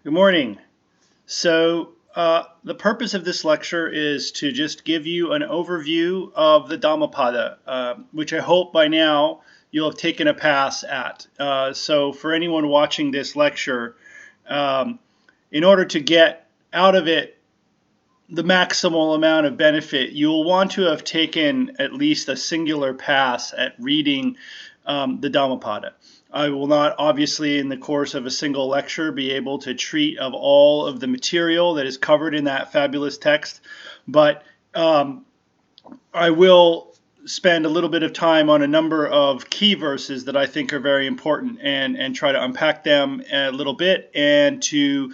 Good morning. The purpose of this lecture is to just give you an overview of the Dhammapada, which I hope by now you'll have taken a pass at. So for anyone watching this lecture, in order to get out of it the maximal amount of benefit, you'll want to have taken at least a singular pass at reading the Dhammapada. I will not, obviously, in the course of a single lecture, be able to treat of all of the material that is covered in that fabulous text, but I will spend a little bit of time on a number of key verses that I think are very important and try to unpack them a little bit and to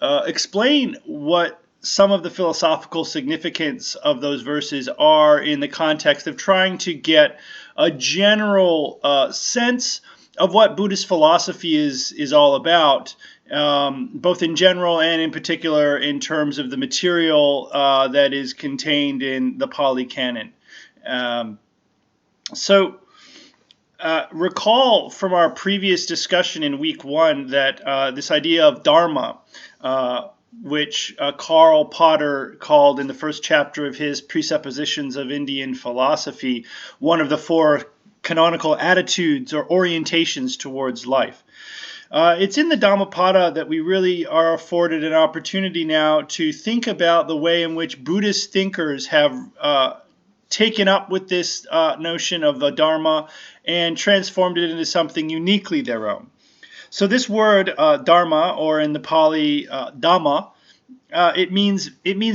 explain what some of the philosophical significance of those verses are in the context of trying to get a general sense of what Buddhist philosophy is all about, both in general and in particular in terms of the material that is contained in the Pali Canon. Recall from our previous discussion in week one that this idea of Dharma, which Karl Popper called in the first chapter of his Presuppositions of Indian Philosophy, one of the four canonical attitudes or orientations towards life. It's in the Dhammapada that we really are afforded an opportunity now to think about the way in which Buddhist thinkers have taken up with this notion of the Dharma and transformed it into something uniquely their own. So this word Dharma, or in the Pali Dhamma, it means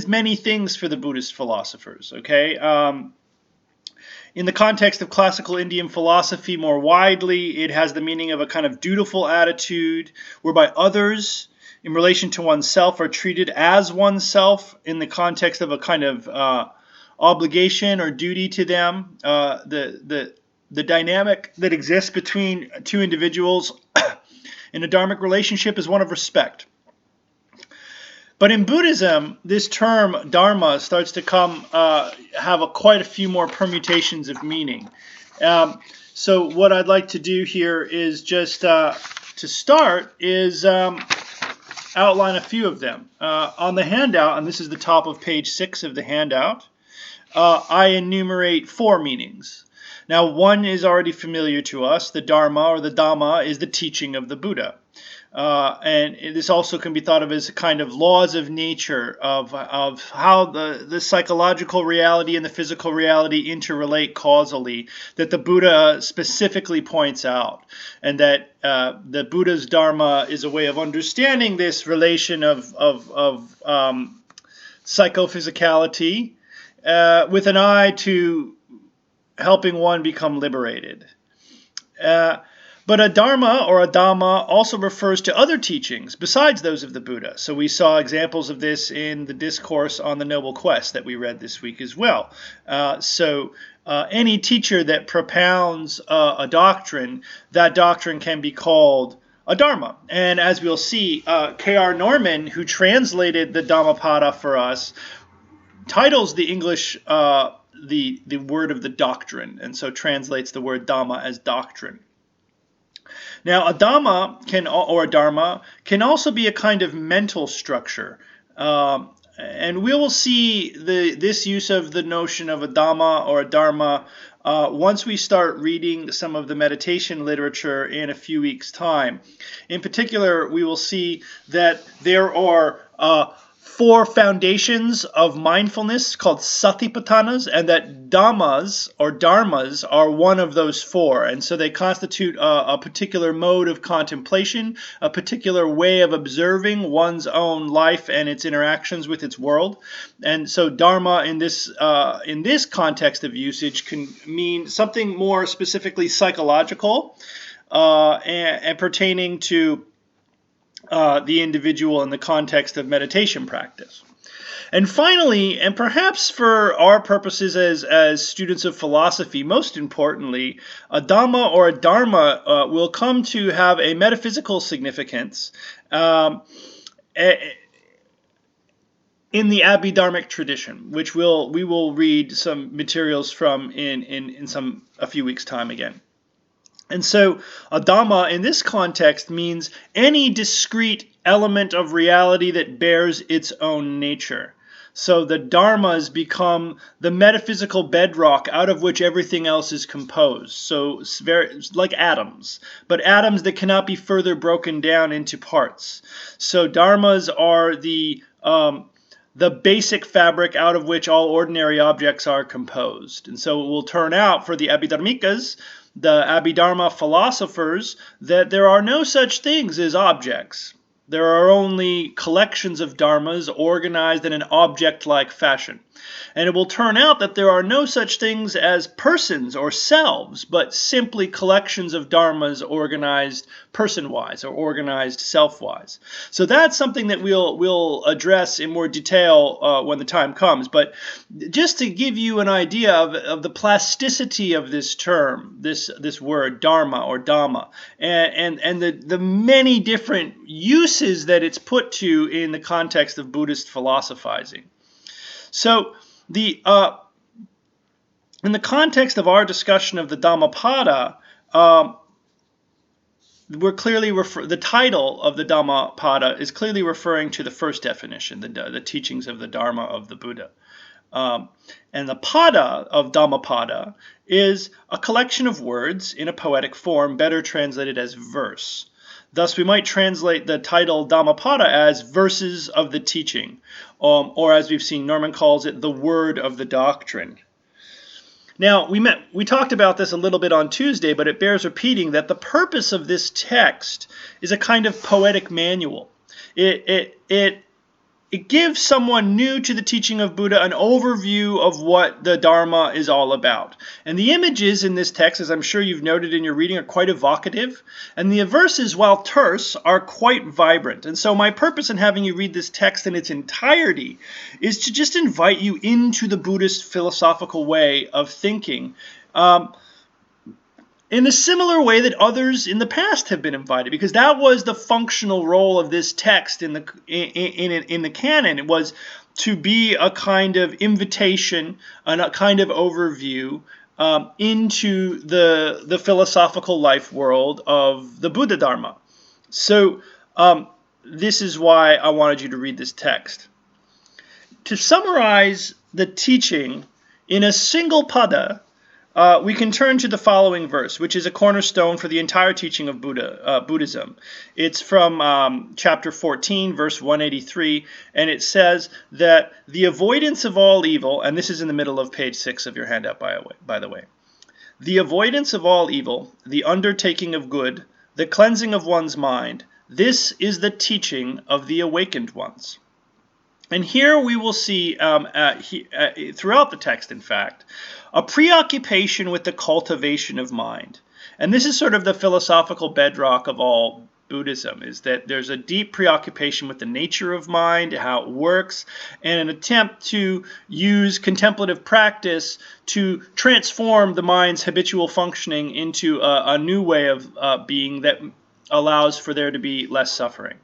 many things for the Buddhist philosophers. Okay, in the context of classical Indian philosophy more widely, it has the meaning of a kind of dutiful attitude whereby others in relation to oneself are treated as oneself in the context of a kind of obligation or duty to them. The dynamic that exists between two individuals in a dharmic relationship is one of respect. But in Buddhism, this term dharma starts to have quite a few more permutations of meaning. So what I'd like to do here is just to start is outline a few of them. On the handout, and this is the top of page 6 of the handout, I enumerate 4 meanings. Now, one is already familiar to us. The Dharma or the Dhamma is the teaching of the Buddha. And this also can be thought of as a kind of laws of nature of how the psychological reality and the physical reality interrelate causally, that the Buddha specifically points out, and that the Buddha's Dharma is a way of understanding this relation of psychophysicality with an eye to helping one become liberated. But a dharma or a dhamma also refers to other teachings besides those of the Buddha. So we saw examples of this in the discourse on the Noble Quest that we read this week as well. Any teacher that propounds a doctrine, that doctrine can be called a dharma. And as we'll see, K.R. Norman, who translated the Dhammapada for us, titles the English the word of the doctrine, and so translates the word dhamma as doctrine. Now, a dhamma or a dharma can also be a kind of mental structure, and we will see this use of the notion of a dhamma or a dharma once we start reading some of the meditation literature in a few weeks' time. In particular, we will see that there are 4 foundations of mindfulness called satipatthanas, and that dhammas or dharmas are one of those 4. And so they constitute a particular mode of contemplation, a particular way of observing one's own life and its interactions with its world. And so dharma in this context of usage can mean something more specifically psychological and pertaining to the individual in the context of meditation practice. And finally, and perhaps for our purposes as students of philosophy, most importantly, a dhamma or a dharma will come to have a metaphysical significance in the Abhidharmic tradition, which we will read some materials from in a few weeks' time again. And so a Dhamma in this context means any discrete element of reality that bears its own nature. So the dharmas become the metaphysical bedrock out of which everything else is composed. So it's very like atoms, but atoms that cannot be further broken down into parts. So dharmas are the basic fabric out of which all ordinary objects are composed. And so it will turn out for the Abhidharmikas, the Abhidharma philosophers, that there are no such things as objects. There are only collections of dharmas organized in an object-like fashion. And it will turn out that there are no such things as persons or selves, but simply collections of dharmas organized person-wise or organized self-wise. So that's something that we'll address in more detail when the time comes. But just to give you an idea of the plasticity of this term, this word dharma or dhamma, and the many different uses that it's put to in the context of Buddhist philosophizing. So in the context of our discussion of the Dhammapada, we're clearly the title of the Dhammapada is clearly referring to the first definition, the teachings of the Dharma of the Buddha. And the pada of Dhammapada is a collection of words in a poetic form, better translated as verse. Thus, we might translate the title Dhammapada as verses of the teaching, or as we've seen, Norman calls it the word of the doctrine. Now, we talked about this a little bit on Tuesday, but it bears repeating that the purpose of this text is a kind of poetic manual. It gives someone new to the teaching of Buddha an overview of what the Dharma is all about. And the images in this text, as I'm sure you've noted in your reading, are quite evocative. And the verses, while terse, are quite vibrant. And so my purpose in having you read this text in its entirety is to just invite you into the Buddhist philosophical way of thinking, in a similar way that others in the past have been invited, because that was the functional role of this text in the canon. It was to be a kind of invitation and a kind of overview into the philosophical life world of the Buddha Dharma. So this is why I wanted you to read this text. To summarize the teaching in a single pada, we can turn to the following verse, which is a cornerstone for the entire teaching of Buddhism. It's from chapter 14, verse 183, and it says that the avoidance of all evil, and this is in the middle of page 6 of your handout, by the way. The avoidance of all evil, the undertaking of good, the cleansing of one's mind, this is the teaching of the awakened ones. And here we will see, throughout the text, in fact, a preoccupation with the cultivation of mind. And this is sort of the philosophical bedrock of all Buddhism, is that there's a deep preoccupation with the nature of mind, how it works, and an attempt to use contemplative practice to transform the mind's habitual functioning into a new way of being that allows for there to be less suffering.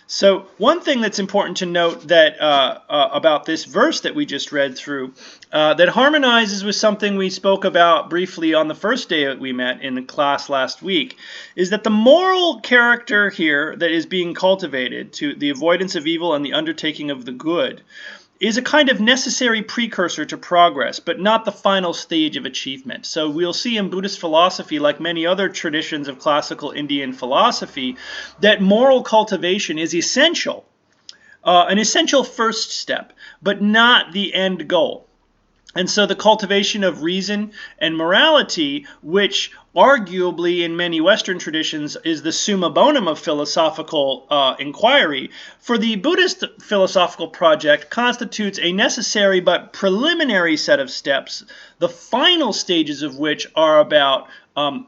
So one thing that's important to note that about this verse that we just read through that harmonizes with something we spoke about briefly on the first day that we met in the class last week is that the moral character here that is being cultivated to the avoidance of evil and the undertaking of the good is a kind of necessary precursor to progress, but not the final stage of achievement. So we'll see in Buddhist philosophy, like many other traditions of classical Indian philosophy, that moral cultivation is essential, an essential first step, but not the end goal. And so the cultivation of reason and morality, which arguably in many Western traditions is the summa bonum of philosophical inquiry, for the Buddhist philosophical project constitutes a necessary but preliminary set of steps, the final stages of which are about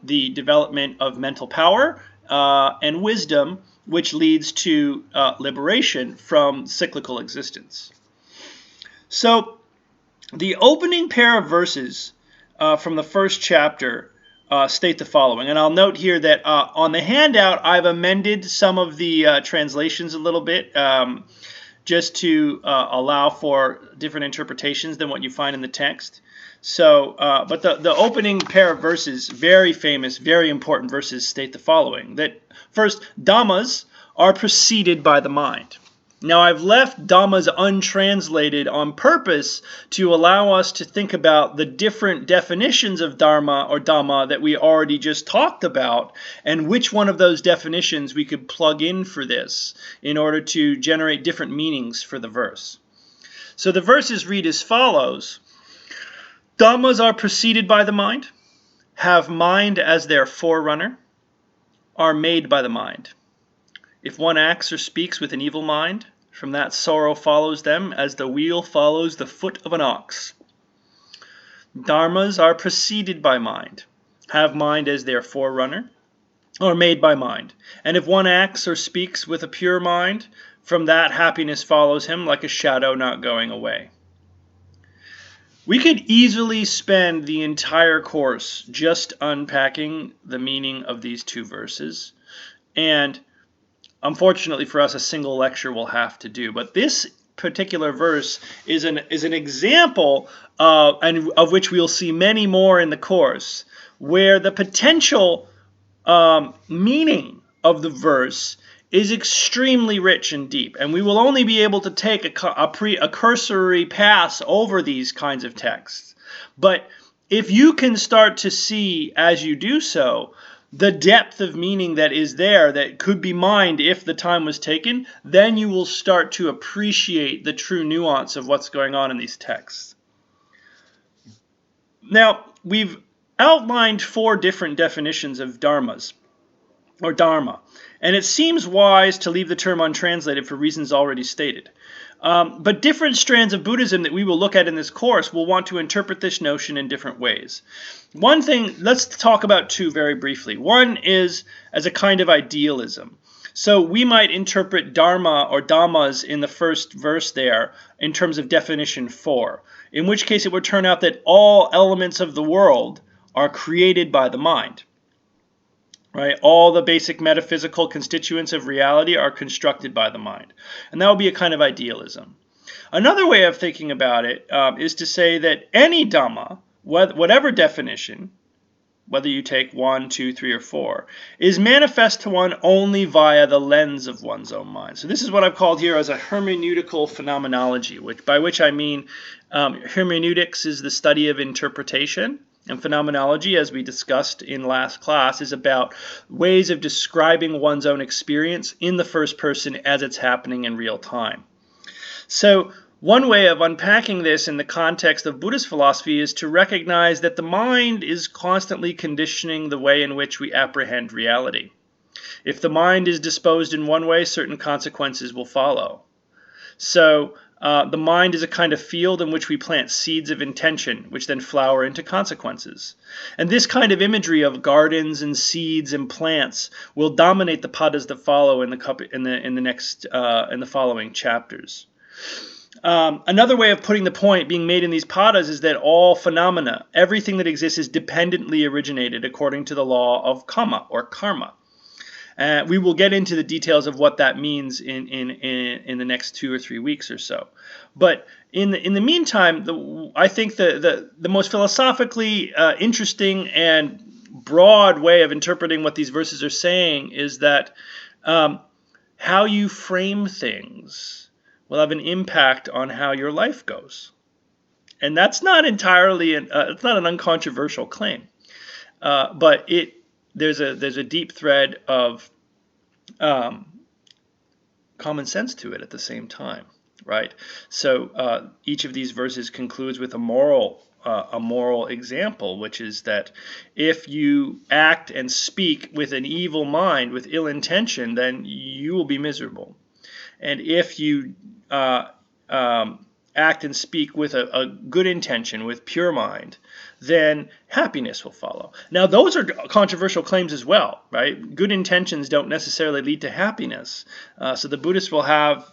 the development of mental power and wisdom, which leads to liberation from cyclical existence. So the opening pair of verses from the first chapter state the following. And I'll note here that on the handout, I've amended some of the translations a little bit just to allow for different interpretations than what you find in the text. So, but the opening pair of verses, very famous, very important verses, state the following: that first, Dhammas are preceded by the mind. Now, I've left Dhammas untranslated on purpose to allow us to think about the different definitions of Dharma or Dhamma that we already just talked about, and which one of those definitions we could plug in for this in order to generate different meanings for the verse. So the verses read as follows: Dhammas are preceded by the mind, have mind as their forerunner, are made by the mind. If one acts or speaks with an evil mind, from that sorrow follows them as the wheel follows the foot of an ox. Dharmas are preceded by mind, have mind as their forerunner, are made by mind. And if one acts or speaks with a pure mind, from that happiness follows him like a shadow not going away. We could easily spend the entire course just unpacking the meaning of these two verses, and unfortunately for us, a single lecture will have to do. But this particular verse is an example and of which we'll see many more in the course, where the potential meaning of the verse is extremely rich and deep, and we will only be able to take a cursory pass over these kinds of texts. But if you can start to see, as you do so, the depth of meaning that is there that could be mined if the time was taken, then you will start to appreciate the true nuance of what's going on in these texts. Now, we've outlined 4 different definitions of dharmas, or dharma, and it seems wise to leave the term untranslated for reasons already stated. But different strands of Buddhism that we will look at in this course will want to interpret this notion in different ways. One thing, let's talk about 2 very briefly. One is as a kind of idealism. So we might interpret dharma or dhammas in the first verse there in terms of definition 4, in which case it would turn out that all elements of the world are created by the mind. Right? All the basic metaphysical constituents of reality are constructed by the mind. And that would be a kind of idealism. Another way of thinking about it is to say that any Dhamma, whatever definition, whether you take 1, 2, 3, or 4, is manifest to one only via the lens of one's own mind. So this is what I've called here as a hermeneutical phenomenology, by which I mean hermeneutics is the study of interpretation. And phenomenology, as we discussed in last class, is about ways of describing one's own experience in the first person as it's happening in real time. So one way of unpacking this in the context of Buddhist philosophy is to recognize that the mind is constantly conditioning the way in which we apprehend reality. If the mind is disposed in one way, certain consequences will follow. So the mind is a kind of field in which we plant seeds of intention, which then flower into consequences. And this kind of imagery of gardens and seeds and plants will dominate the padas that follow in the following chapters. Another way of putting the point being made in these padas is that all phenomena, everything that exists, is dependently originated according to the law of kamma or karma. We will get into the details of what that means in the next 2 or 3 weeks or so. But in the meantime, I think the most philosophically interesting and broad way of interpreting what these verses are saying is that how you frame things will have an impact on how your life goes. And that's not entirely it's not an uncontroversial claim, but there's a deep thread of common sense to it at the same time, right? So each of these verses concludes with a moral example, which is that if you act and speak with an evil mind, with ill intention, then you will be miserable. And if you act and speak with a good intention, with pure mind, then happiness will follow. Now, those are controversial claims as well, right? Good intentions don't necessarily lead to happiness. So the Buddhists will have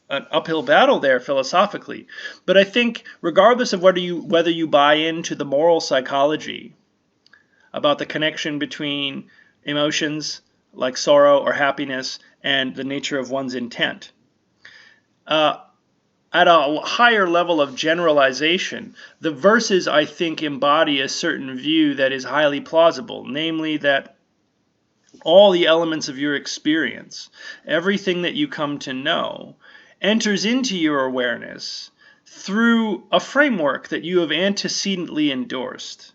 an uphill battle there philosophically. But I think regardless of whether you buy into the moral psychology about the connection between emotions like sorrow or happiness and the nature of one's intent, at a higher level of generalization, the verses, I think, embody a certain view that is highly plausible, namely that all the elements of your experience, everything that you come to know, enters into your awareness through a framework that you have antecedently endorsed.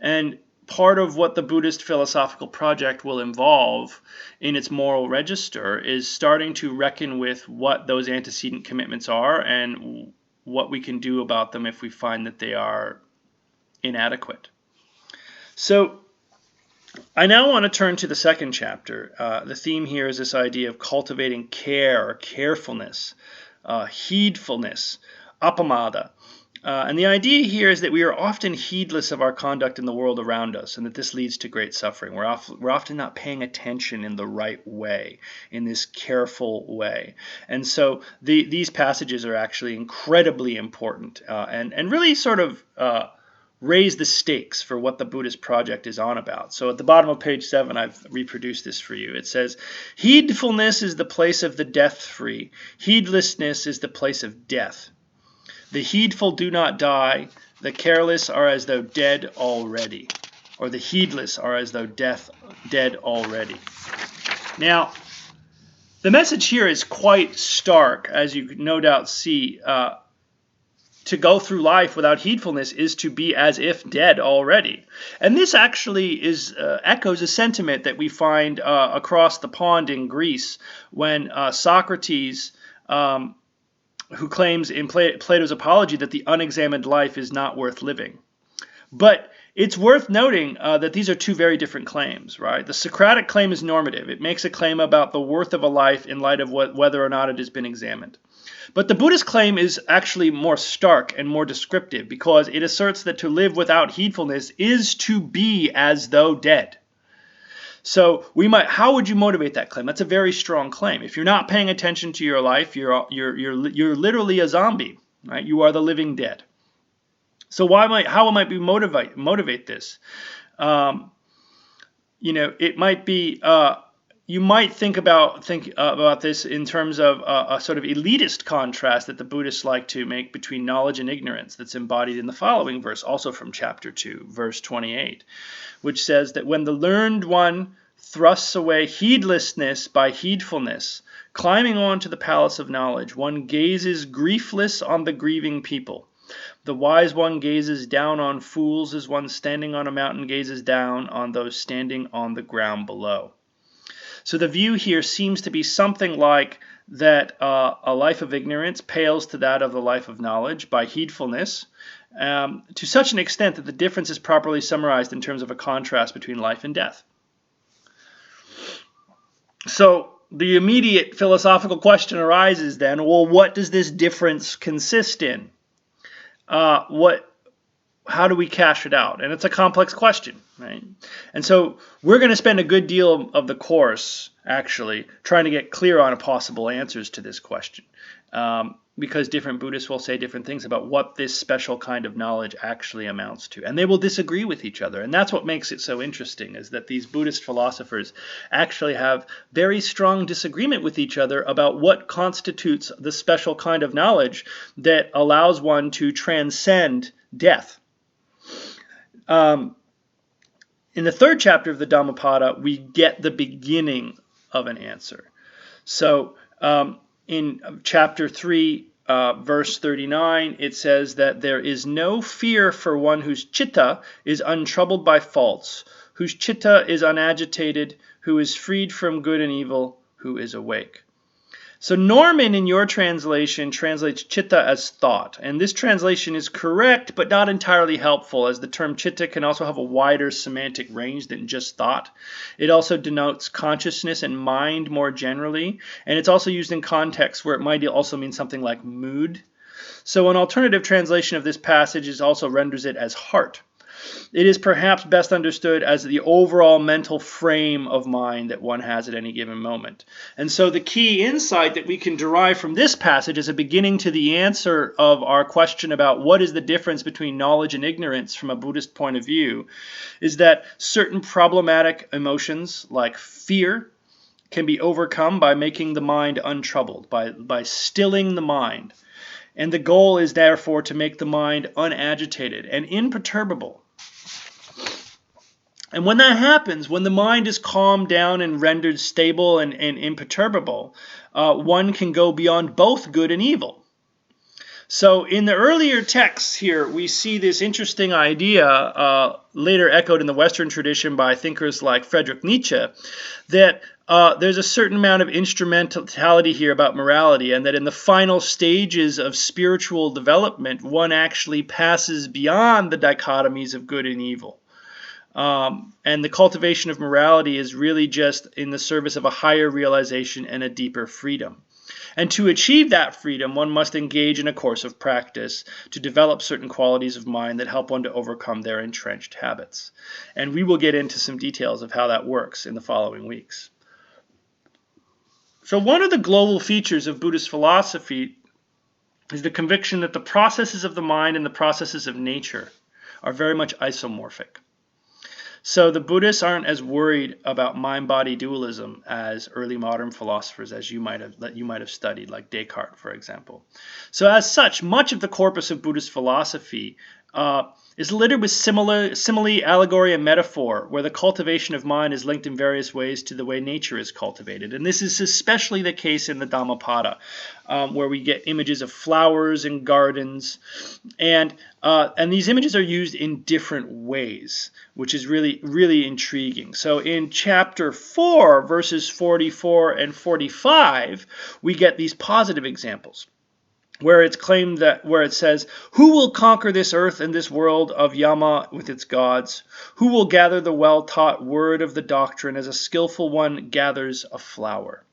And part of what the Buddhist philosophical project will involve in its moral register is starting to reckon with what those antecedent commitments are and what we can do about them if we find that they are inadequate. So I now want to turn to the second chapter. The theme here is this idea of cultivating care, or carefulness, heedfulness, appamada. And the idea here is that we are often heedless of our conduct in the world around us, and that this leads to great suffering. We're often not paying attention in the right way, in this careful way. And so these passages are actually incredibly important and really sort of raise the stakes for what the Buddhist project is on about. So at the bottom of page 7, I've reproduced this for you. It says, "Heedfulness is the place of the death-free. Heedlessness is the place of death. The heedful do not die. The careless are as though dead already." Or the heedless are as though dead already. Now, the message here is quite stark, as you no doubt see. To go through life without heedfulness is to be as if dead already. And this actually echoes a sentiment that we find across the pond in Greece when Socrates, who claims in Plato's Apology that the unexamined life is not worth living. But it's worth noting that these are two very different claims, right? The Socratic claim is normative. It makes a claim about the worth of a life in light of whether or not it has been examined. But the Buddhist claim is actually more stark and more descriptive because it asserts that to live without heedfulness is to be as though dead. So how would you motivate that claim? That's a very strong claim. If you're not paying attention to your life, you're literally a zombie, right? You are the living dead. So how might we motivate this? It might be. You might think about this in terms of a sort of elitist contrast that the Buddhists like to make between knowledge and ignorance that's embodied in the following verse, also from chapter 2, verse 28, which says that when the learned one thrusts away heedlessness by heedfulness, climbing on to the palace of knowledge, one gazes griefless on the grieving people. The wise one gazes down on fools as one standing on a mountain gazes down on those standing on the ground below. So the view here seems to be something like that a life of ignorance pales to that of the life of knowledge by heedfulness, to such an extent that the difference is properly summarized in terms of a contrast between life and death. So the immediate philosophical question arises then, well, what does this difference consist in? How do we cash it out? And it's a complex question, right? And so we're going to spend a good deal of the course actually trying to get clear on possible answers to this question, because different Buddhists will say different things about what this special kind of knowledge actually amounts to. And they will disagree with each other. And that's what makes it so interesting, is that these Buddhist philosophers actually have very strong disagreement with each other about what constitutes the special kind of knowledge that allows one to transcend death. In the third chapter of the Dhammapada, we get the beginning of an answer. So in chapter 3, verse 39, it says that there is no fear for one whose citta is untroubled by faults, whose citta is unagitated, who is freed from good and evil, who is awake. So Norman, in your translation, translates citta as thought. And this translation is correct, but not entirely helpful, as the term citta can also have a wider semantic range than just thought. It also denotes consciousness and mind more generally, and it's also used in contexts where it might also mean something like mood. So an alternative translation of this passage also renders it as heart. It is perhaps best understood as the overall mental frame of mind that one has at any given moment. And so the key insight that we can derive from this passage as a beginning to the answer of our question about what is the difference between knowledge and ignorance from a Buddhist point of view is that certain problematic emotions like fear can be overcome by making the mind untroubled, by stilling the mind. And the goal is therefore to make the mind unagitated and imperturbable. And when that happens, when the mind is calmed down and rendered stable and imperturbable, one can go beyond both good and evil. So in the earlier texts here, we see this interesting idea, later echoed in the Western tradition by thinkers like Friedrich Nietzsche, that there's a certain amount of instrumentality here about morality, and that in the final stages of spiritual development, one actually passes beyond the dichotomies of good and evil. And the cultivation of morality is really just in the service of a higher realization and a deeper freedom. And to achieve that freedom, one must engage in a course of practice to develop certain qualities of mind that help one to overcome their entrenched habits. And we will get into some details of how that works in the following weeks. So one of the global features of Buddhist philosophy is the conviction that the processes of the mind and the processes of nature are very much isomorphic. So the Buddhists aren't as worried about mind-body dualism as early modern philosophers, as you might have studied, like Descartes, for example. So as such, much of the corpus of Buddhist philosophy is littered with simile, allegory, and metaphor, where the cultivation of mind is linked in various ways to the way nature is cultivated. And this is especially the case in the Dhammapada, where we get images of flowers and gardens, and these images are used in different ways, which is really, really intriguing. So in chapter 4, verses 44 and 45, we get these positive examples, where it's claimed where it says, "Who will conquer this earth and this world of Yama with its gods? Who will gather the well-taught word of the doctrine as a skillful one gathers a flower?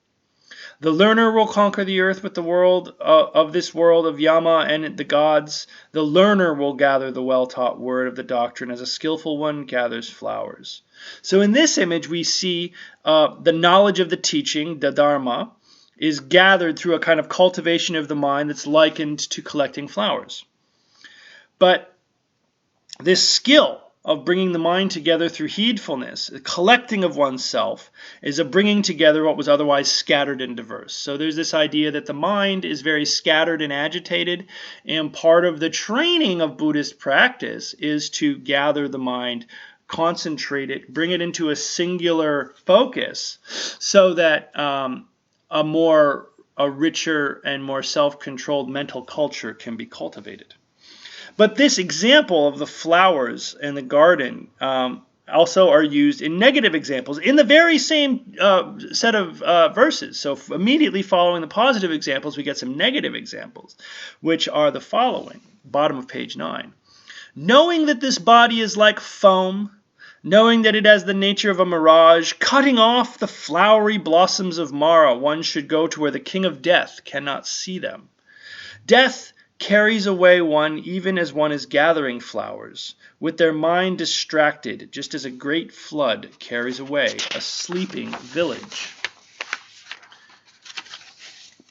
The learner will conquer the earth with the world of this world of Yama and the gods. The learner will gather the well-taught word of the doctrine as a skillful one gathers flowers." So in this image, we see the knowledge of the teaching, the Dharma, is gathered through a kind of cultivation of the mind that's likened to collecting flowers. But this skill of bringing the mind together through heedfulness, the collecting of oneself, is a bringing together what was otherwise scattered and diverse. So there's this idea that the mind is very scattered and agitated, and part of the training of Buddhist practice is to gather the mind, concentrate it, bring it into a singular focus, so that a richer and more self-controlled mental culture can be cultivated. But this example of the flowers and the garden also are used in negative examples in the very same set of verses. So immediately following the positive examples, we get some negative examples, which are the following, bottom of page 9. "Knowing that this body is like foam, knowing that it has the nature of a mirage, cutting off the flowery blossoms of Mara, one should go to where the king of death cannot see them. Death carries away one even as one is gathering flowers, with their mind distracted, just as a great flood carries away a sleeping village."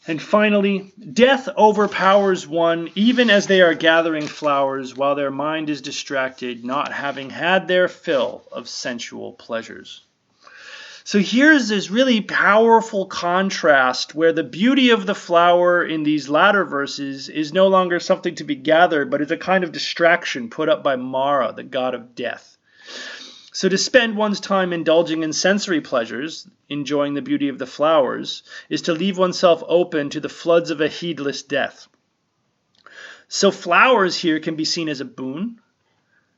And finally, "Death overpowers one even as they are gathering flowers, while their mind is distracted, not having had their fill of sensual pleasures." So here's this really powerful contrast where the beauty of the flower in these latter verses is no longer something to be gathered, but is a kind of distraction put up by Mara, the god of death. So to spend one's time indulging in sensory pleasures, enjoying the beauty of the flowers, is to leave oneself open to the floods of a heedless death. So flowers here can be seen as a boon,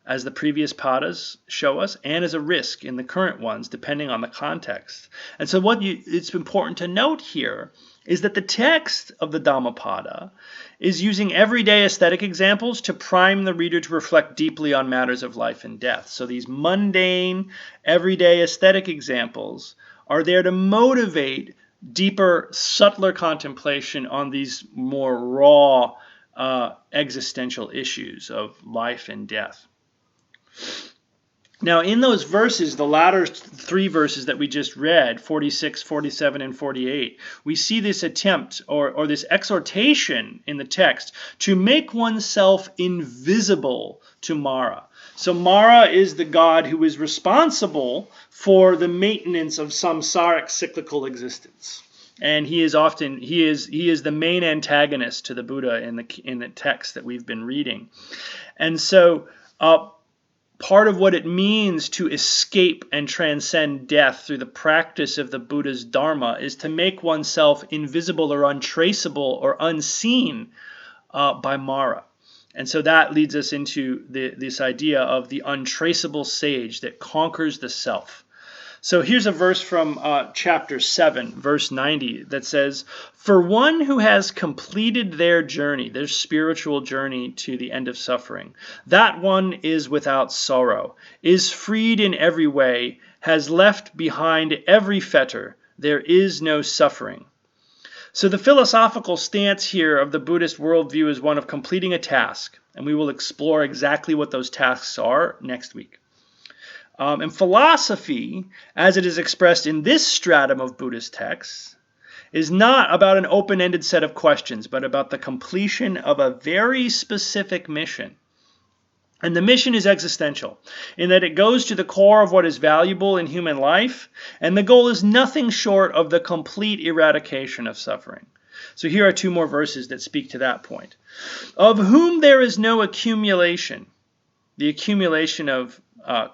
as the previous padas show us, and as a risk in the current ones, depending on the context. And so it's important to note here is that the text of the Dhammapada is using everyday aesthetic examples to prime the reader to reflect deeply on matters of life and death. So these mundane, everyday aesthetic examples are there to motivate deeper, subtler contemplation on these more raw existential issues of life and death. Now, in those verses, the latter three verses that we just read, 46, 47, and 48, we see this attempt or this exhortation in the text to make oneself invisible to Mara. So Mara is the god who is responsible for the maintenance of samsaric cyclical existence. And he is the main antagonist to the Buddha in the text that we've been reading. And so part of what it means to escape and transcend death through the practice of the Buddha's Dharma is to make oneself invisible or untraceable or unseen by Mara. And so that leads us into this idea of the untraceable sage that conquers the self. So here's a verse from chapter 7, verse 90, that says, "For one who has completed their journey, their spiritual journey to the end of suffering, that one is without sorrow, is freed in every way, has left behind every fetter, there is no suffering." So the philosophical stance here of the Buddhist worldview is one of completing a task, and we will explore exactly what those tasks are next week. And philosophy, as it is expressed in this stratum of Buddhist texts, is not about an open-ended set of questions, but about the completion of a very specific mission. And the mission is existential, in that it goes to the core of what is valuable in human life, and the goal is nothing short of the complete eradication of suffering. So here are two more verses that speak to that point. "Of whom there is no accumulation," the accumulation of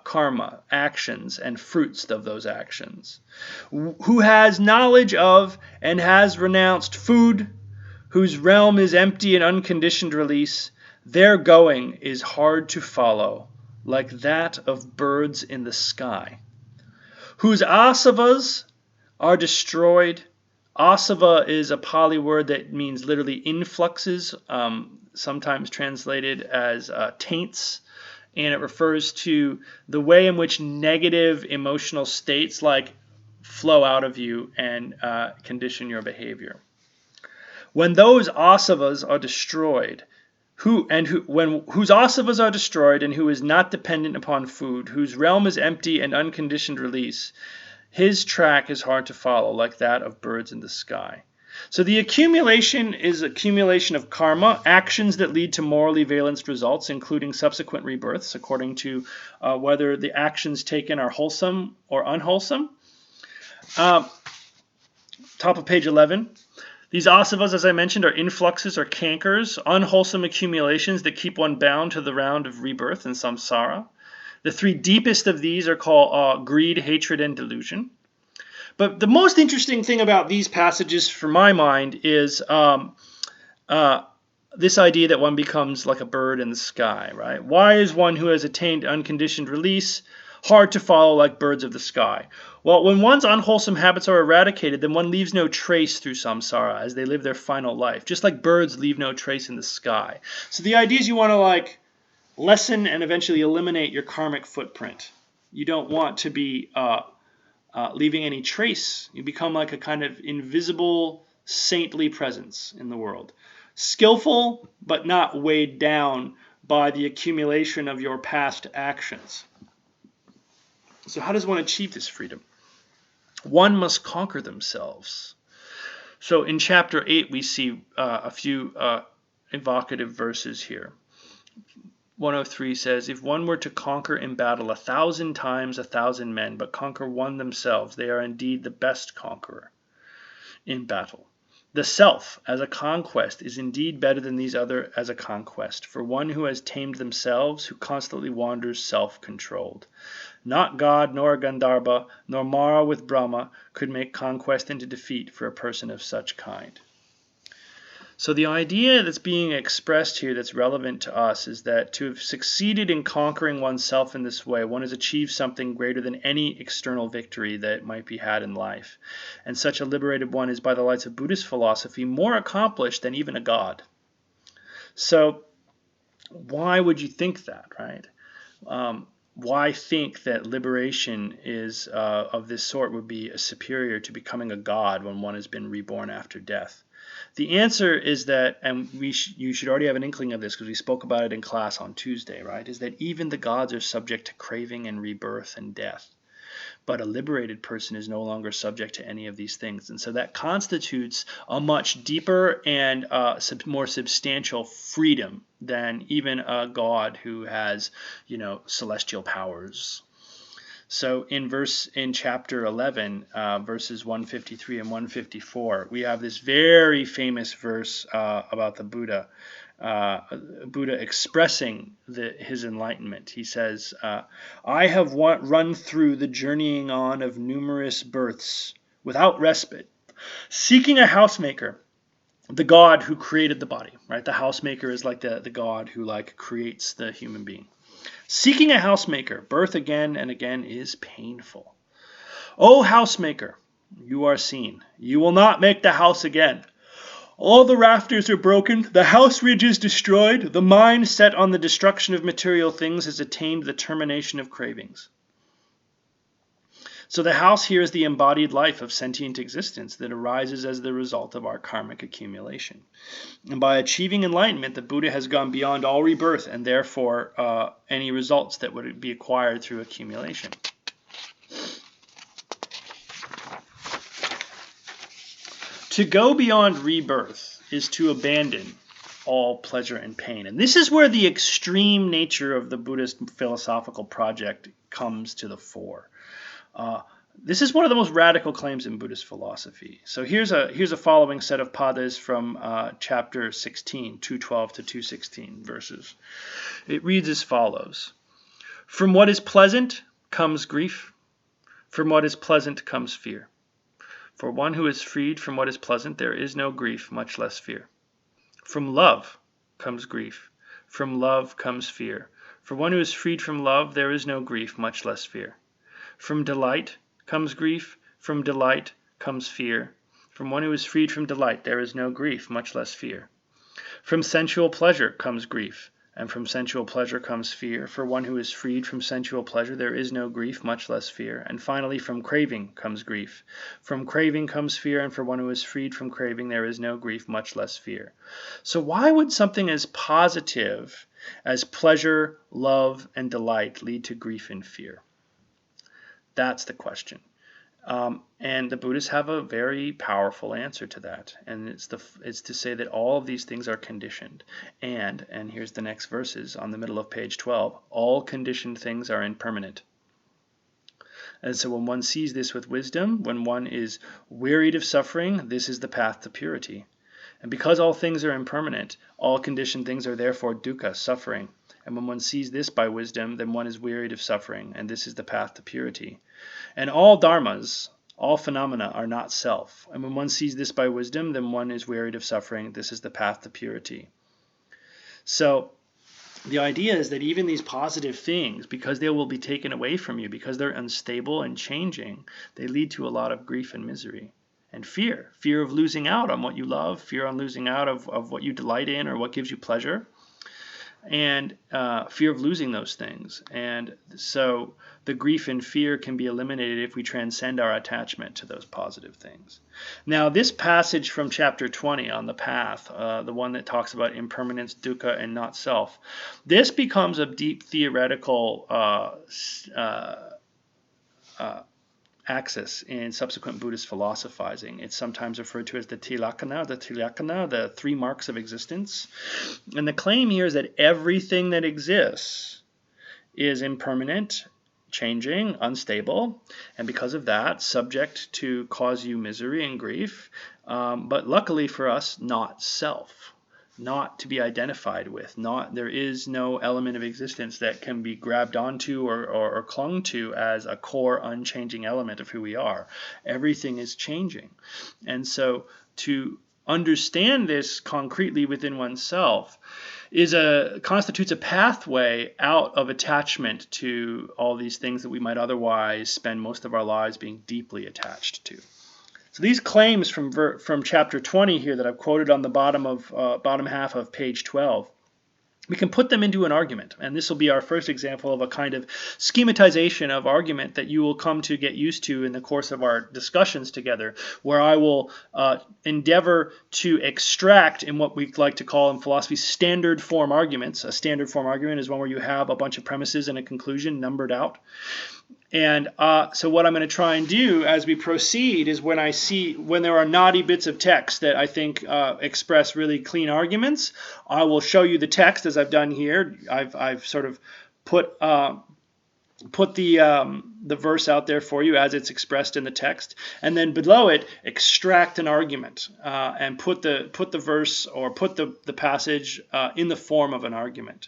karma, actions, and fruits of those actions, "who has knowledge of and has renounced food, whose realm is empty and unconditioned release, their going is hard to follow, like that of birds in the sky. Whose asavas are destroyed." Asava is a Pali word that means literally influxes, sometimes translated as taints. And it refers to the way in which negative emotional states flow out of you and condition your behavior. When those asavas are destroyed, whose asavas are destroyed and who is not dependent upon food, whose realm is empty and unconditioned release, his track is hard to follow, like that of birds in the sky. So the accumulation is accumulation of karma, actions that lead to morally valenced results, including subsequent rebirths, according to whether the actions taken are wholesome or unwholesome. Top of page 11. These asavas, as I mentioned, are influxes or cankers, unwholesome accumulations that keep one bound to the round of rebirth and samsara. The three deepest of these are called greed, hatred, and delusion. But the most interesting thing about these passages, for my mind, is this idea that one becomes like a bird in the sky, right? Why is one who has attained unconditioned release hard to follow like birds of the sky? Well, when one's unwholesome habits are eradicated, then one leaves no trace through samsara as they live their final life, just like birds leave no trace in the sky. So the idea is you want to lessen and eventually eliminate your karmic footprint. You don't want to be leaving any trace. You become like a kind of invisible, saintly presence in the world. Skillful, but not weighed down by the accumulation of your past actions. So how does one achieve this freedom? One must conquer themselves. So in chapter 8, we see a few evocative verses here. 103 says, "If one were to conquer in battle 1,000 times 1,000 men, but conquer one themselves, they are indeed the best conqueror in battle. The self as a conquest is indeed better than these other as a conquest, for one who has tamed themselves, who constantly wanders self-controlled. Not God, nor Gandharva, nor Mara with Brahma could make conquest into defeat for a person of such kind." So the idea that's being expressed here that's relevant to us is that to have succeeded in conquering oneself in this way, one has achieved something greater than any external victory that might be had in life. And such a liberated one is, by the lights of Buddhist philosophy, more accomplished than even a god. So why would you think that, right? Why think that liberation is of this sort would be superior to becoming a god when one has been reborn after death? The answer is that, and you should already have an inkling of this because we spoke about it in class on Tuesday, right, is that even the gods are subject to craving and rebirth and death. But a liberated person is no longer subject to any of these things. And so that constitutes a much deeper and more substantial freedom than even a god who has, celestial powers. So in chapter 11, verses 153 and 154, we have this very famous verse about the Buddha. Buddha expressing his enlightenment. He says, I have run through the journeying on of numerous births without respite, seeking a housemaker, the God who created the body, right? The housemaker is like the God who like creates the human being. Seeking a housemaker, birth again and again is painful. O housemaker, you are seen. You will not make the house again. All the rafters are broken, the house ridge is destroyed, the mind set on the destruction of material things has attained the termination of cravings. So the house here is the embodied life of sentient existence that arises as the result of our karmic accumulation. And by achieving enlightenment, the Buddha has gone beyond all rebirth and therefore any results that would be acquired through accumulation. To go beyond rebirth is to abandon all pleasure and pain. And this is where the extreme nature of the Buddhist philosophical project comes to the fore. This is one of the most radical claims in Buddhist philosophy. So here's a following set of padas from chapter 16, 212 to 216 verses. It reads as follows. From what is pleasant comes grief. From what is pleasant comes fear. For one who is freed from what is pleasant, there is no grief, much less fear. From love comes grief. From love comes fear. For one who is freed from love, there is no grief, much less fear. From delight comes grief. From delight comes fear. From one who is freed from delight, there is no grief, much less fear. From sensual pleasure comes grief. And from sensual pleasure comes fear. For one who is freed from sensual pleasure, there is no grief, much less fear. And finally, from craving comes grief. From craving comes fear, and for one who is freed from craving, there is no grief, much less fear. So why would something as positive as pleasure, love, and delight lead to grief and fear? That's the question. And the Buddhists have a very powerful answer to that, and it's to say that all of these things are conditioned, and here's the next verses on the middle of page 12, all conditioned things are impermanent. And so when one sees this with wisdom, when one is wearied of suffering, this is the path to purity. And because all things are impermanent, all conditioned things are therefore dukkha, suffering. And when one sees this by wisdom, then one is wearied of suffering, and this is the path to purity. And all dharmas, all phenomena, are not self. And when one sees this by wisdom, then one is wearied of suffering. This is the path to purity. So the idea is that even these positive things, because they will be taken away from you, because they're unstable and changing, they lead to a lot of grief and misery. And fear of losing out on what you love, fear on losing out of what you delight in or what gives you pleasure, and fear of losing those things. And so the grief and fear can be eliminated if we transcend our attachment to those positive things. Now, this passage from chapter 20 on the path, the one that talks about impermanence, dukkha, and not self, this becomes a deep theoretical axis in subsequent Buddhist philosophizing. It's sometimes referred to as the tilakkhana, the three marks of existence. And the claim here is that everything that exists is impermanent, changing, unstable, and because of that, subject to cause you misery and grief, but luckily for us, not self. Not to be identified with. There is no element of existence that can be grabbed onto or clung to as a core unchanging element of who we are. Everything is changing. And so to understand this concretely within oneself constitutes a pathway out of attachment to all these things that we might otherwise spend most of our lives being deeply attached to. So these claims from chapter 20 here that I've quoted on the bottom half of page 12, we can put them into an argument. And this will be our first example of a kind of schematization of argument that you will come to get used to in the course of our discussions together, where I will endeavor to extract in what we like to call in philosophy standard form arguments. A standard form argument is one where you have a bunch of premises and a conclusion numbered out. And so what I'm going to try and do as we proceed is when there are knotty bits of text that I think express really clean arguments, I will show you the text as I've done here. I've sort of put the the verse out there for you as it's expressed in the text, and then below it extract an argument and put the verse or put the passage in the form of an argument.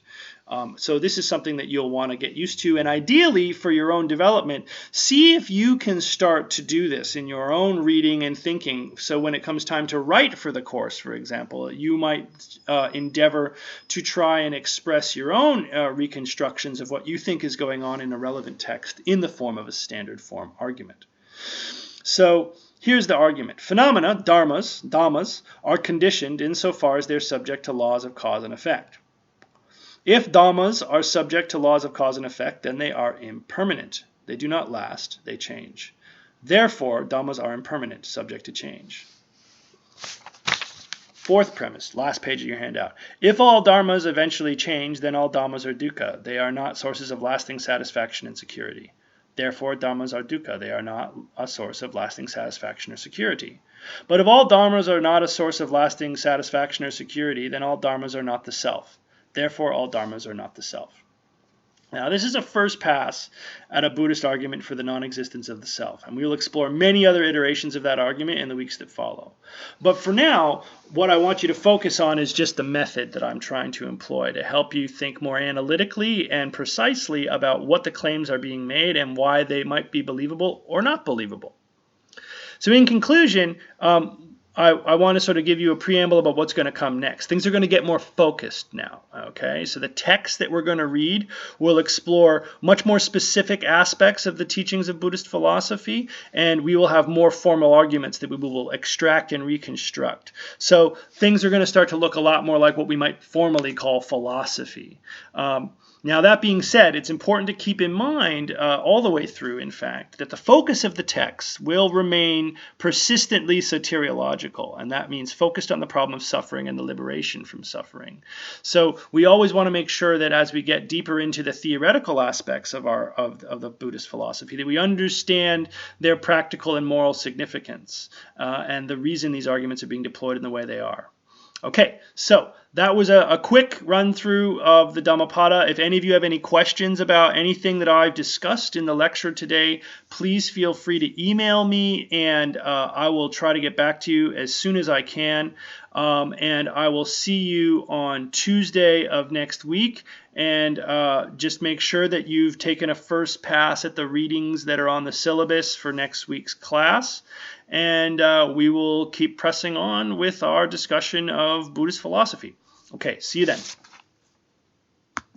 So this is something that you'll want to get used to, and ideally for your own development, see if you can start to do this in your own reading and thinking. So when it comes time to write for the course, for example, you might endeavor to try and express your own reconstructions of what you think is going on in a relevant text in the form of a standard form argument. So here's the argument. Phenomena, dhammas, are conditioned insofar as they're subject to laws of cause and effect. If dhammas are subject to laws of cause and effect, then they are impermanent. They do not last, they change. Therefore, dhammas are impermanent, subject to change. Fourth premise, last page of your handout. If all dharmas eventually change, then all dhammas are dukkha. They are not sources of lasting satisfaction and security. Therefore, dhammas are dukkha. They are not a source of lasting satisfaction or security. But if all dharmas are not a source of lasting satisfaction or security, then all dharmas are not the self. Therefore, all dharmas are not the self. Now, this is a first pass at a Buddhist argument for the non-existence of the self, and we will explore many other iterations of that argument in the weeks that follow. But for now, what I want you to focus on is just the method that I'm trying to employ to help you think more analytically and precisely about what the claims are being made and why they might be believable or not believable. So in conclusion, I want to sort of give you a preamble about what's going to come next. Things are going to get more focused now, okay? So the text that we're going to read will explore much more specific aspects of the teachings of Buddhist philosophy, and we will have more formal arguments that we will extract and reconstruct. So things are going to start to look a lot more like what we might formally call philosophy. Now, that being said, it's important to keep in mind all the way through, in fact, that the focus of the text will remain persistently soteriological, and that means focused on the problem of suffering and the liberation from suffering. So we always want to make sure that as we get deeper into the theoretical aspects of the Buddhist philosophy, that we understand their practical and moral significance and the reason these arguments are being deployed in the way they are. Okay, so that was a quick run through of the Dhammapada. If any of you have any questions about anything that I've discussed in the lecture today, please feel free to email me, and I will try to get back to you as soon as I can. And I will see you on Tuesday of next week. And just make sure that you've taken a first pass at the readings that are on the syllabus for next week's class. And we will keep pressing on with our discussion of Buddhist philosophy. Okay, see you then.